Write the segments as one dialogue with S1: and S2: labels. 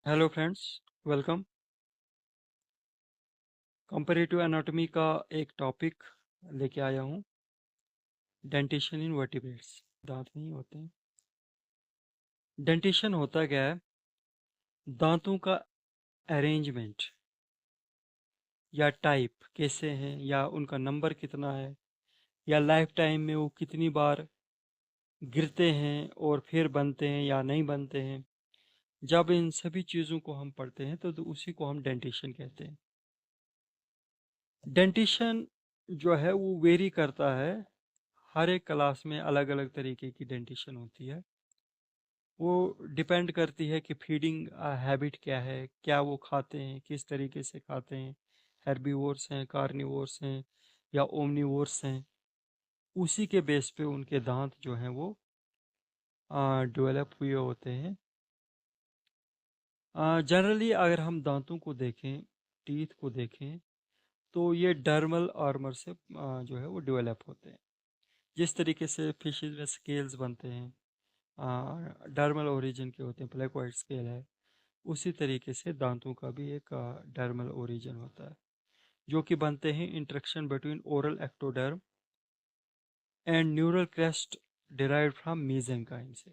S1: Hello friends, welcome. Comparative anatomy का एक topic लेके आया हूँ। डेंटिशन इन वर्टिब्रेट्स। दांत नहीं होते हैं। डेंटिशन होता क्या है? दांतों का अरेंजमेंट या टाइप कैसे हैं, या उनका नंबर कितना है, या लाइफ टाइम में वो कितनी बार गिरते हैं और फिर बनते हैं या नहीं बनते हैं। जब इन सभी चीज़ों को हम पढ़ते हैं तो उसी को हम डेंटिशन कहते हैं। डेंटिशन जो है वो वेरी करता है। हर एक क्लास में अलग अलग तरीके की डेंटिशन होती है। वो डिपेंड करती है कि फीडिंग हैबिट क्या है, क्या वो खाते हैं, किस तरीके से खाते हैं। हेर्बीवोर्स हैं, कार्निवोर्स हैं, या ओमनिवोर्स हैं। उसी के बेस पे उनके दांत जो हैं वो डेवलप हुए होते हैं। जनरली अगर हम दांतों को देखें, टीथ को देखें, तो ये डर्मल आर्मर से जो है वो डेवलप होते हैं। जिस तरीके से फिशेज में स्केल्स बनते हैं, डर्मल ओरिजिन के होते हैं, प्लेकोइड स्केल है, उसी तरीके से दांतों का भी एक डर्मल ओरिजिन होता है, जो कि बनते हैं interaction between oral ectoderm and neural crest derived from mesenchyme से।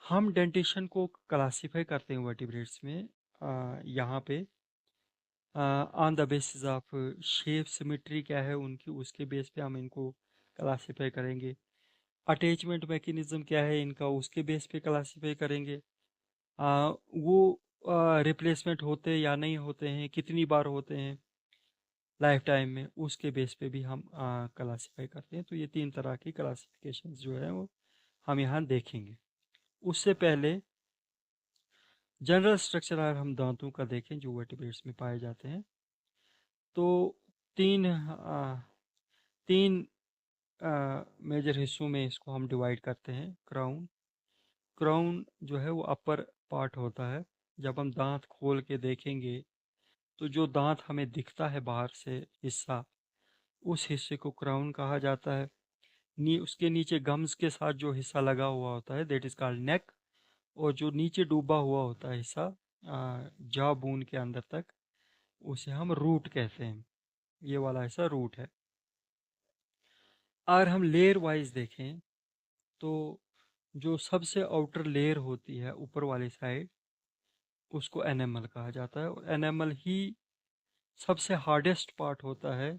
S1: हम डेंटिशन को क्लासीफाई करते हैं वर्टिब्रेट्स में यहाँ पे on the basis of shape symmetry क्या है उनकी, उसके बेस पे हम इनको क्लासीफाई करेंगे। अटैचमेंट मैकेनिज्म क्या है इनका, उसके बेस पे क्लासीफाई करेंगे। वो रिप्लेसमेंट होते या नहीं होते हैं, कितनी बार होते हैं लाइफ टाइम में, उसके बेस पे भी हम क्लासीफाई करते हैं। तो ये तीन तरह की क्लासिफिकेशन जो है वो हम यहाँ देखेंगे। उससे पहले जनरल स्ट्रक्चर अगर हम दांतों का देखें जो वर्टिब्रेट्स में पाए जाते हैं, तो तीन मेजर हिस्सों में इसको हम डिवाइड करते हैं। क्राउन क्राउन जो है वो अपर पार्ट होता है। जब हम दांत खोल के देखेंगे तो जो दांत हमें दिखता है बाहर से हिस्सा, उस हिस्से को क्राउन कहा जाता है। उसके नीचे गम्स के साथ जो हिस्सा लगा हुआ होता है दैट इज कॉल्ड नेक। और जो नीचे डूबा हुआ होता है हिस्सा जॉ बोन के अंदर तक, उसे हम रूट कहते हैं। ये वाला हिस्सा रूट है। अगर हम लेयर वाइज देखें तो जो सबसे आउटर लेयर होती है ऊपर वाली साइड, उसको एनेमल कहा जाता है। और एनेमल ही सबसे हार्डेस्ट पार्ट होता है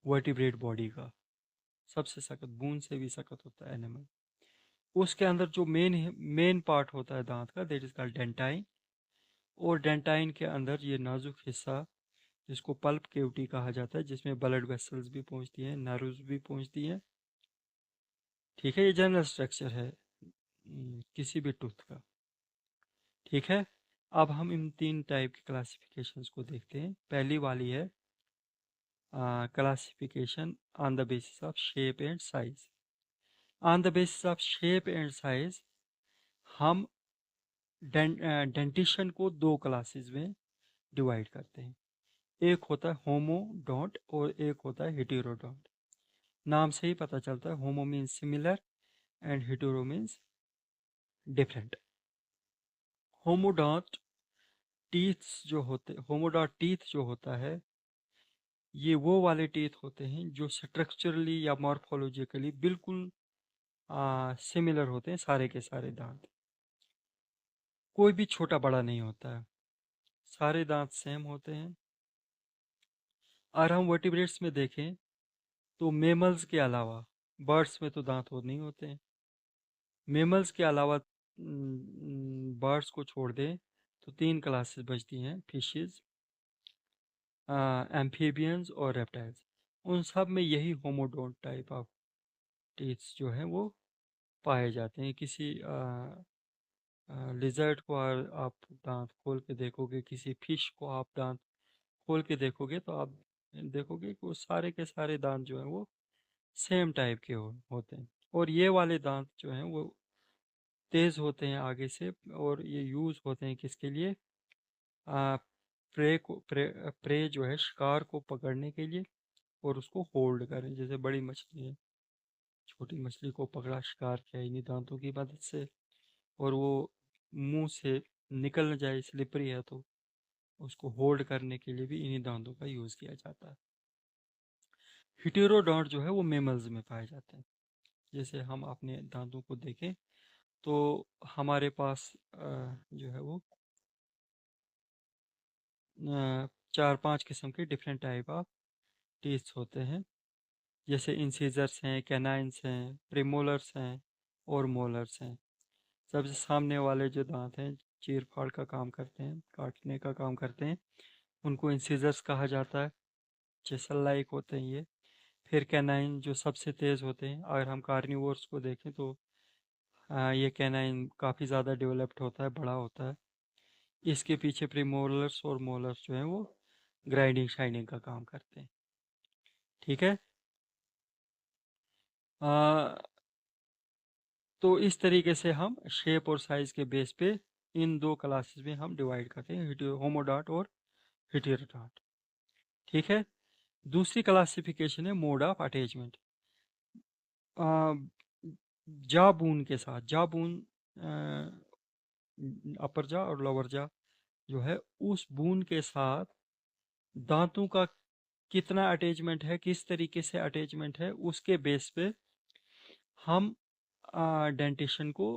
S1: वर्टिब्रेट बॉडी का। सबसे सख्त, बून से भी सख्त होता है एनिमल। उसके अंदर जो मेन पार्ट होता है दांत का दैट इज कॉल्ड डेंटाइन। और डेंटाइन के अंदर ये नाजुक हिस्सा जिसको पल्प केविटी कहा जाता है, जिसमें ब्लड वेसल्स भी पहुंचती हैं, नर्व्स भी पहुंचती हैं। ठीक है, ये जनरल स्ट्रक्चर है किसी भी टूथ का। ठीक है, अब हम इन तीन टाइप की क्लासिफिकेशंस को देखते हैं। पहली वाली है classification on the basis of shape and size. On the basis of shape and size, हम डेंटिशन को दो क्लासेस में डिवाइड करते हैं। एक होता है होमोडोंट और एक होता है हेटेरोडोंट। नाम से ही पता चलता है, होमो means similar and hetero means different. Homodont homodont teeth जो होता है, ये वो वाले टीथ होते हैं जो स्ट्रक्चरली या मॉर्फोलॉजिकली बिल्कुल सिमिलर होते हैं। सारे के सारे दांत, कोई भी छोटा बड़ा नहीं होता है, सारे दांत सेम होते हैं। और हम वर्टिब्रेट्स में देखें तो मेमल्स के अलावा, बर्ड्स में तो दांत हो नहीं होते हैं। मेमल्स के अलावा बर्ड्स को छोड़ दें तो तीन क्लासेस बचती हैं, फिशेस, एम्फीबियंस और रेप्टाइल्स। उन सब में यही होमोडोंट टाइप ऑफ टीथ्स जो हैं वो पाए जाते हैं। किसी लिजर्ड को आप दांत खोल के देखोगे, किसी फिश को आप दांत खोल के देखोगे, तो आप देखोगे कि वो सारे के सारे दांत जो हैं वो सेम टाइप के होते हैं। और ये वाले दांत जो हैं वो तेज होते हैं आगे से, और ये यूज होते हैं किसके लिए? आ, प्रे जो है, शिकार को पकड़ने के लिए, और उसको होल्ड करें। जैसे बड़ी मछली है, छोटी मछली को पकड़ा, शिकार किया इन्हीं दांतों की मदद से, और वो मुंह से निकल न जाए, स्लिपरी है, तो उसको होल्ड करने के लिए भी इन्हीं दांतों का यूज़ किया जाता है। हिटेरोडोंट जो है वो मेमल्स में पाए जाते हैं। जैसे हम अपने दांतों को देखें तो हमारे पास जो है वो 4-5 किस्म के डिफरेंट टाइप ऑफ टीथ होते हैं। जैसे इंसीजर्स हैं, कैनाइन्स हैं, प्रीमोलर्स हैं और मोलर्स हैं। सबसे सामने वाले जो दांत हैं चीर फाड़ का काम करते हैं, काटने का काम करते हैं, उनको इंसीजर्स कहा जाता है। चिसल लाइक होते हैं ये। फिर कैनाइन जो सबसे तेज़ होते हैं, अगर हम कार्निवोर्स को देखें तो ये कैनाइन काफ़ी ज़्यादा डेवलप्ड होता है, बड़ा होता है। इसके पीछे प्रीमोलर्स और मोलर्स जो हैं वो ग्राइंडिंग शाइनिंग का काम करते हैं। ठीक है। आ, तो इस तरीके से हम शेप और साइज के बेस पे इन दो क्लासेस में हम डिवाइड करते हैं, होमोडॉट और हेटेरोडॉट। ठीक है। दूसरी क्लासिफिकेशन है मोड ऑफ अटैचमेंट। जा बून के साथ, जा बून अपर जा और लोअर जा जो है, उस बून के साथ दांतों का कितना अटैचमेंट है, किस तरीके से अटैचमेंट है, उसके बेस पे हम डेंटिशन को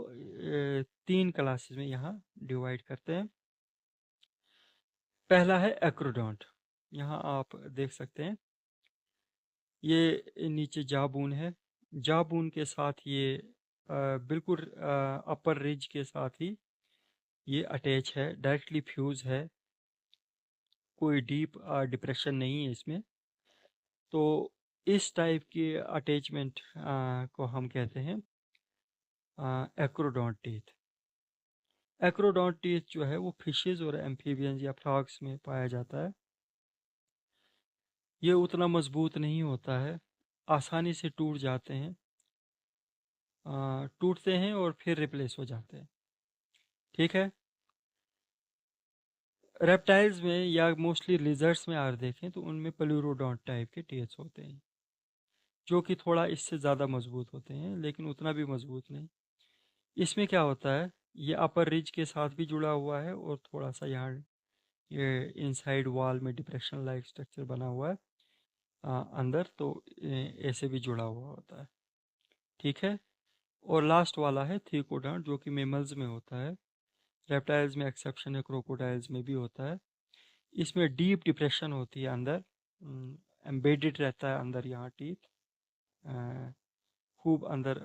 S1: 3 क्लासेस में यहाँ डिवाइड करते हैं। पहला है एक्रोडोंट। यहाँ आप देख सकते हैं ये नीचे जाबून है, जाबून के साथ ये बिल्कुल अपर रिज के साथ ही ये अटैच है, डायरेक्टली फ्यूज है, कोई डीप डिप्रेशन नहीं है इसमें। तो इस टाइप के अटैचमेंट को हम कहते हैं एक्रोडोंट टीथ। एक्रोडोंट टीथ जो है वो फिशेज और एम्फीबियंस या फ्रॉग्स में पाया जाता है। ये उतना मजबूत नहीं होता है, आसानी से टूट जाते हैं, टूटते हैं और फिर रिप्लेस हो जाते हैं। ठीक है। रेप्टाइल्स में या मोस्टली लिजर्ड्स में अगर देखें तो उनमें प्लूरोडोंट टाइप के टीथ होते हैं, जो कि थोड़ा इससे ज़्यादा मजबूत होते हैं, लेकिन उतना भी मजबूत नहीं। इसमें क्या होता है, ये अपर रिज के साथ भी जुड़ा हुआ है और थोड़ा सा यहाँ ये इनसाइड वॉल में डिप्रेशन लाइक स्ट्रक्चर बना हुआ है अंदर, तो ऐसे भी जुड़ा हुआ होता है। ठीक है। और लास्ट वाला है थीकोडोंट, जो कि मेमल्स में होता है। रेप्टाइल्स में एक्सेप्शन है, क्रोकोडाइल्स में भी होता है। इसमें डीप डिप्रेशन होती है अंदर, एम्बेडेड रहता है अंदर यहाँ टीथ, खूब अंदर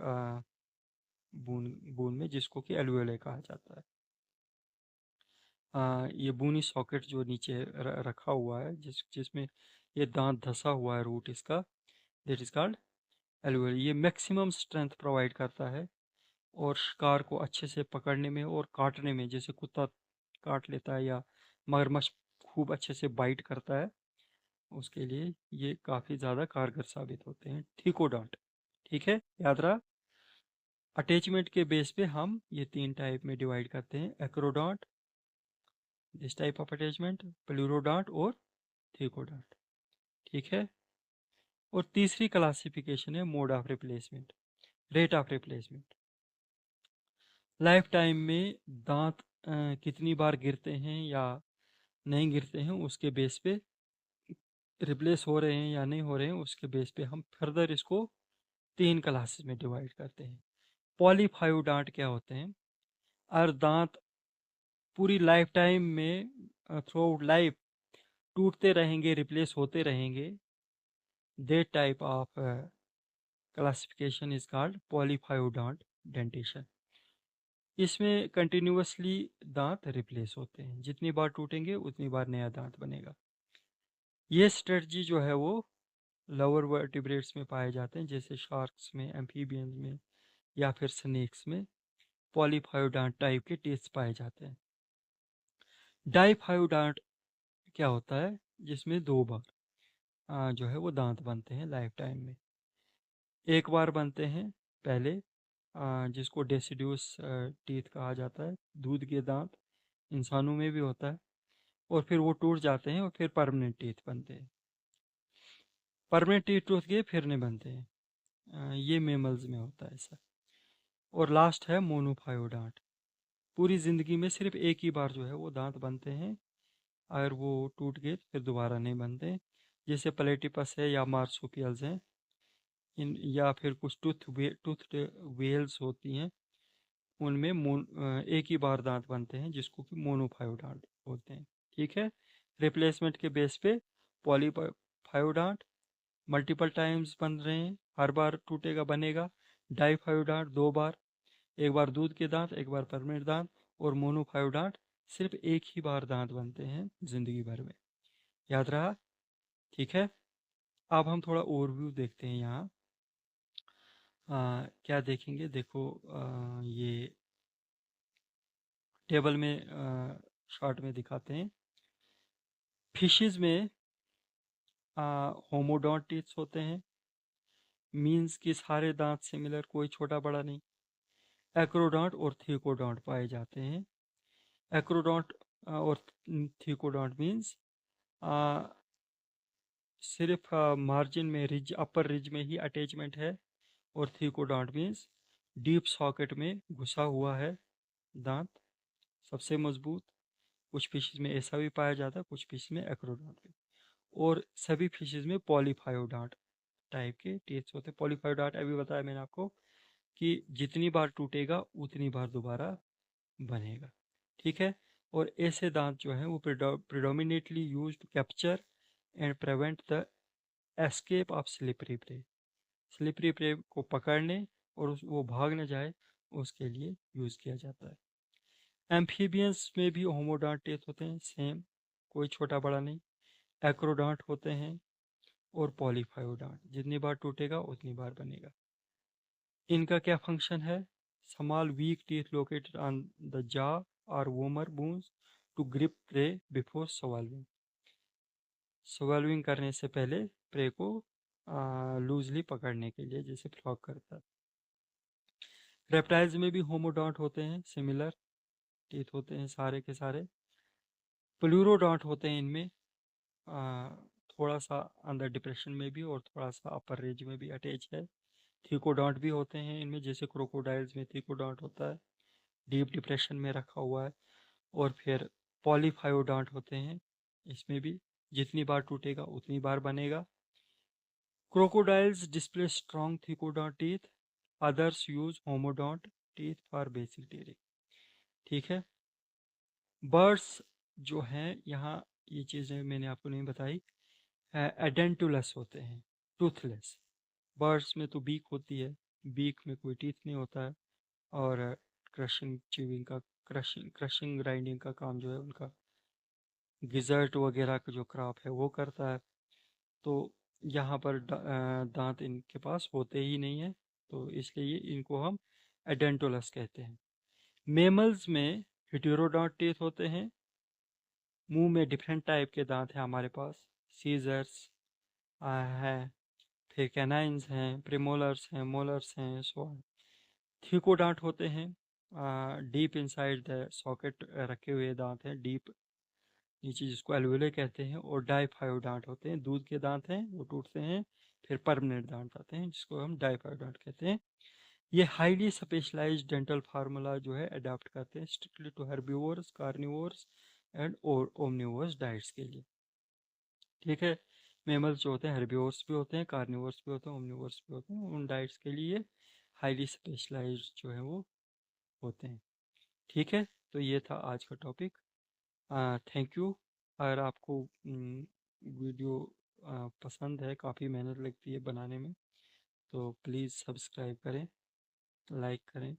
S1: बून बून में, जिसको कि एल्वेओले कहा जाता है। ये बूनी सॉकेट जो नीचे रखा हुआ है, जिसमें ये दांत धसा हुआ है, रूट इसका, दैट इज कॉल्ड एल्वेओले। ये मैक्सिमम स्ट्रेंथ प्रोवाइड करता है और शिकार को अच्छे से पकड़ने में और काटने में, जैसे कुत्ता काट लेता है या मगरमच्छ खूब अच्छे से बाइट करता है, उसके लिए ये काफ़ी ज़्यादा कारगर साबित होते हैं थीकोडोंट। ठीक है, याद रहा। अटैचमेंट के बेस पे हम ये 3 टाइप में डिवाइड करते हैं, acrodont, this type of attachment, pleurodont और थीकोडोंट। ठीक है। और तीसरी क्लासिफिकेशन है mode of replacement, rate of replacement. Life time में दांत कितनी बार गिरते हैं या नहीं गिरते हैं, उसके बेस पे रिप्लेस हो रहे हैं या नहीं हो रहे हैं, उसके बेस पे हम फर्दर इसको 3 क्लासेस में डिवाइड करते हैं। पॉलीफायोडांट क्या होते हैं, और दांत पूरी लाइफ टाइम में थ्रू आउट लाइफ टूटते रहेंगे, रिप्लेस होते रहेंगे, that type of classification is called polyphyodont dentition. इसमें कंटिन्यूअसली दांत रिप्लेस होते हैं, जितनी बार टूटेंगे उतनी बार नया दांत बनेगा। ये स्ट्रेटजी जो है वो लोअर वर्टिब्रेट्स में पाए जाते हैं, जैसे शार्क्स में, एम्फीबियंस में या फिर स्नेक्स में पॉलीफायोडांट टाइप के टीथ पाए जाते हैं। डाईफायोडांट क्या होता है, जिसमें 2 बार जो है वो दांत बनते हैं लाइफ टाइम में। एक बार बनते हैं पहले, जिसको डेसिड्यूस टीथ कहा जाता है, दूध के दांत, इंसानों में भी होता है, और फिर वो टूट जाते हैं और फिर परमानेंट टीथ बनते हैं। परमानेंट टीथ टूट के फिर नहीं बनते हैं, ये मेमल्स में होता है ऐसा। और लास्ट है मोनोफायोडांट। पूरी ज़िंदगी में सिर्फ एक ही बार जो है वो दांत बनते हैं, अगर वो टूट गए तो फिर दोबारा नहीं बनते। जैसे प्लेटिपस है या मार्सुपियल्स हैं, इन या फिर कुछ टूथ वेल्स होती हैं, उनमें एक ही बार दांत बनते हैं जिसको कि मोनोफायोडांट बोलते हैं। ठीक है। रिप्लेसमेंट के बेस पे पॉलीफायोडांट मल्टीपल टाइम्स बन रहे हैं, हर बार टूटेगा बनेगा। डाईफायोडांट 2 बार, एक बार दूध के दांत, एक बार परमानेंट दांत। और मोनोफायोडांट सिर्फ एक ही बार दांत बनते हैं जिंदगी भर में। याद रहा? ठीक है। अब हम थोड़ा ओवरव्यू देखते हैं यहाँ। क्या देखेंगे, देखो ये टेबल में शॉर्ट में दिखाते हैं। फिशेस में होमोडोंट टीथ होते हैं, मीन्स कि सारे दांत सिमिलर, कोई छोटा बड़ा नहीं। एक्रोडोंट और थीकोडोंट पाए जाते हैं। एक्रोडोंट और थीकोडोंट मीन्स सिर्फ मार्जिन में रिज, अपर रिज में ही अटैचमेंट है। और थीकोडोंट मीन्स डीप सॉकेट में घुसा हुआ है दांत, सबसे मजबूत। कुछ फिशेज में ऐसा भी पाया जाता है, कुछ फिशेज में एक्रोडोंट भी। और सभी फिशेज में पॉलीफायोडांट टाइप के टीथ होते हैं। पॉलीफायोडांट अभी बताया मैंने आपको कि जितनी बार टूटेगा उतनी बार दोबारा बनेगा। ठीक है। और ऐसे दांत जो हैं वो predominantly use to capture and prevent the escape of slippery prey. Slippery prey को पकड़ने और वो भाग न जाए, उसके लिए यूज किया जाता है। एम्फीबियंस में भी होमोडोंट टीथ होते हैं, सेम, कोई छोटा बड़ा नहीं। एक्रोडोंट होते हैं और पॉलीफायोडांट, जितनी बार टूटेगा उतनी बार बनेगा। इनका क्या फंक्शन है? Small weak teeth located on the jaw और vomer bones to grip prey before swallowing. Swallowing करने से पहले प्रे को लूजली पकड़ने के लिए, जैसे फ्लॉग करता है। रेप्टाइल्स में भी होमोडोंट होते हैं, सिमिलर टीथ होते हैं सारे के सारे। प्लूरोडोंट होते हैं इनमें, थोड़ा सा अंदर डिप्रेशन में भी और थोड़ा सा अपर रेंज में भी अटैच है। थीकोडोंट भी होते हैं इनमें, जैसे क्रोकोडाइल्स में थीकोडोंट होता है, डीप डिप्रेशन में रखा हुआ है। और फिर पॉलीफायोडोंट होते हैं, इसमें भी जितनी बार टूटेगा उतनी बार बनेगा। Crocodiles display strong thecodont teeth, others use homodont teeth for basic tearing. ठीक है। बर्ड्स जो हैं यहाँ, ये चीज़ें मैंने आपको नहीं बताई, एडेंटुलस होते हैं, टूथलेस। बर्ड्स में तो बीक होती है, बीक में कोई टीथ नहीं होता है। और क्रशिंग च्यूइंग का, क्रशिंग ग्राइंडिंग का काम जो है उनका गिजर्ट वगैरह का जो क्रॉप है वो करता है। तो यहाँ पर दांत इनके पास होते ही नहीं है, तो इसलिए इनको हम एडेंटुलस कहते हैं। मेमल्स में हेटेरोडोंट टीथ होते हैं। मुंह में डिफरेंट टाइप के दांत हैं हमारे पास, सीजर्स है, फिर कैनाइंस हैं, प्रीमोलर्स हैं, मोलर्स हैं, सो ऑन। थीकोडोंट होते हैं, डीप इनसाइड द सॉकेट रखे हुए दांत हैं, डीप नीचे, जिसको एल्वुले कहते हैं। और डाईफायोडोंट होते हैं, दूध के दांत हैं, वो टूटते हैं। फिर परमानेंट दांत आते हैं, जिसको हम डाईफायोडोंट कहते हैं। ये हाईली स्पेशलाइज्ड डेंटल फार्मूला जो है अडॉप्ट करते हैं strictly to herbivores, carnivores and omnivores diets के लिए। ठीक है। मेमल्स जो होते हैं हर्बिवोर्स भी होते हैं, कार्निवोर्स भी होते हैं, ओमनिवोर्स भी होते हैं। उन डाइट्स के लिए हाईली स्पेशलाइज्ड जो है वो होते हैं। ठीक है। तो ये था आज का टॉपिक। Thank you. अगर आपको वीडियो पसंद है, काफ़ी मेहनत लगती है बनाने में, तो प्लीज़ सब्सक्राइब करें, लाइक करें।